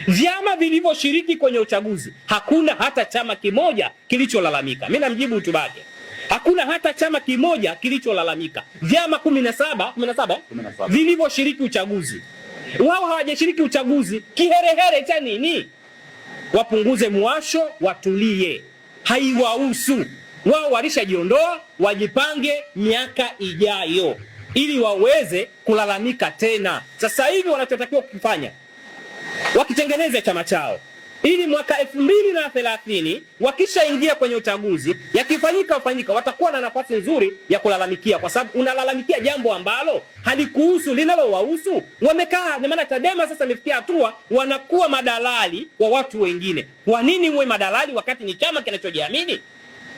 Vyama vilivyoshiriki kwenye uchaguzi, hakuna hata chama kimoja kilicholalamika. Mimi namjibu Tubage. Hakuna hata chama kimoja kilicholalamika. Vyama 17 vilivyoshiriki uchaguzi, wao hawajashiriki uchaguzi. Kiherehere cha nini? Wapunguze muwasho, watulie, haiwahusu wao. Walishajiondoa, wajipange miaka ijayo ili waweze kulalamika tena. Sasa hivi wanachotakiwa kufanya, wakitengeneza chama chao ili mwaka 2030 wakishaingia kwenye uchaguzi, yakifanyika watakuwa na nafasi nzuri ya kulalamikia, kwa sababu unalalamikia jambo ambalo halikuhusu, linalowahusu. Wamekaa, na maana Chadema sasa imefikia hatua wanakuwa madalali wa watu wengine. Kwa nini muwe madalali wakati ni chama kinachojiamini?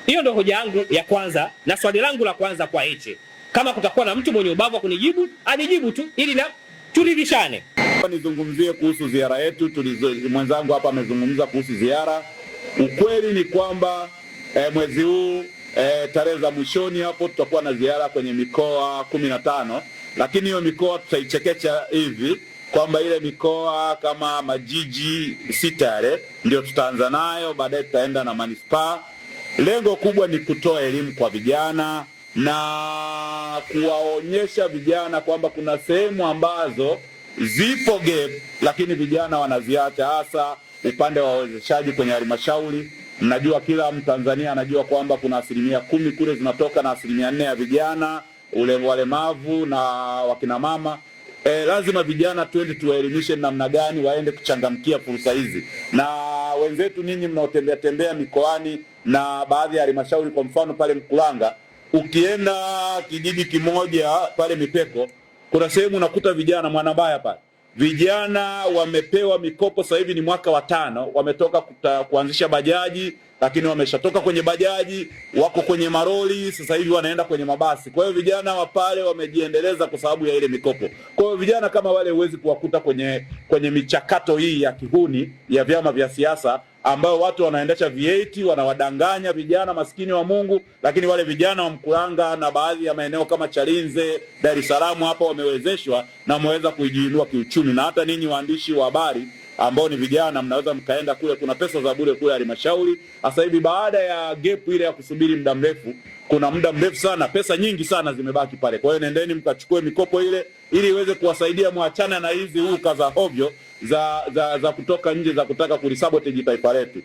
Hiyo ndio hoja yangu ya kwanza, na swali langu la kwanza kwa Heche. Kama kutakuwa na mtu mwenye ubavu kunijibu, anijibu tu ili na turidhishane. Nizungumzie kuhusu ziara yetu. Mwenzangu hapa amezungumza kuhusu ziara. Ukweli ni kwamba mwezi huu tarehe za mwishoni hapo tutakuwa na ziara kwenye mikoa 15, lakini hiyo mikoa tutaichekecha hivi kwamba ile mikoa kama majiji 6 yale ndio tutaanza nayo, baadaye tutaenda na manispaa. Lengo kubwa ni kutoa elimu kwa vijana na kuwaonyesha vijana kwamba kuna sehemu ambazo zipo gap, lakini vijana wanaziacha, hasa upande wa wawezeshaji kwenye halmashauri. Mnajua, kila Mtanzania anajua kwamba kuna 10% kule zinatoka na 4% ya vijana walemavu na wakina mama. Lazima vijana twende tuwaelimishe namna gani waende kuchangamkia fursa hizi. Na wenzetu ninyi mnaotembea tembea mikoani na baadhi ya halmashauri, kwa mfano pale Mkulanga, ukienda kijiji kimoja pale Mipeko, kuna sehemu unakuta vijana Mwanabaya pale, vijana wamepewa mikopo. Sasa hivi ni mwaka wa 5, wametoka kuanzisha bajaji, lakini wameshatoka kwenye bajaji, wako kwenye maroli, sasa hivi wanaenda kwenye mabasi. Kwa hiyo vijana wa pale wamejiendeleza kwa sababu ya ile mikopo. Kwa hiyo vijana kama wale huwezi kuwakuta kwenye michakato hii ya kihuni ya vyama vya siasa, ambao watu wanaendesha V8 wanawadanganya vijana maskini wa Mungu. Lakini wale vijana wa Mkuranga na baadhi ya maeneo kama Chalinze, Dar es Salaam hapa wamewezeshwa na wameweza kujiinua kiuchumi. Na hata ninyi waandishi wa habari ambao ni vijana, mnaweza mkaenda kule, kuna pesa za bure kule halmashauri. Sasa hivi baada ya gap ile ya kusubiri muda mrefu, kuna muda mrefu sana, pesa nyingi sana zimebaki pale. Kwa hiyo nendeni mkachukue mikopo ile ili iweze kuwasaidia muachana na hizi huka za hovyo za kutoka nje za kutaka kulisabotage taifa letu.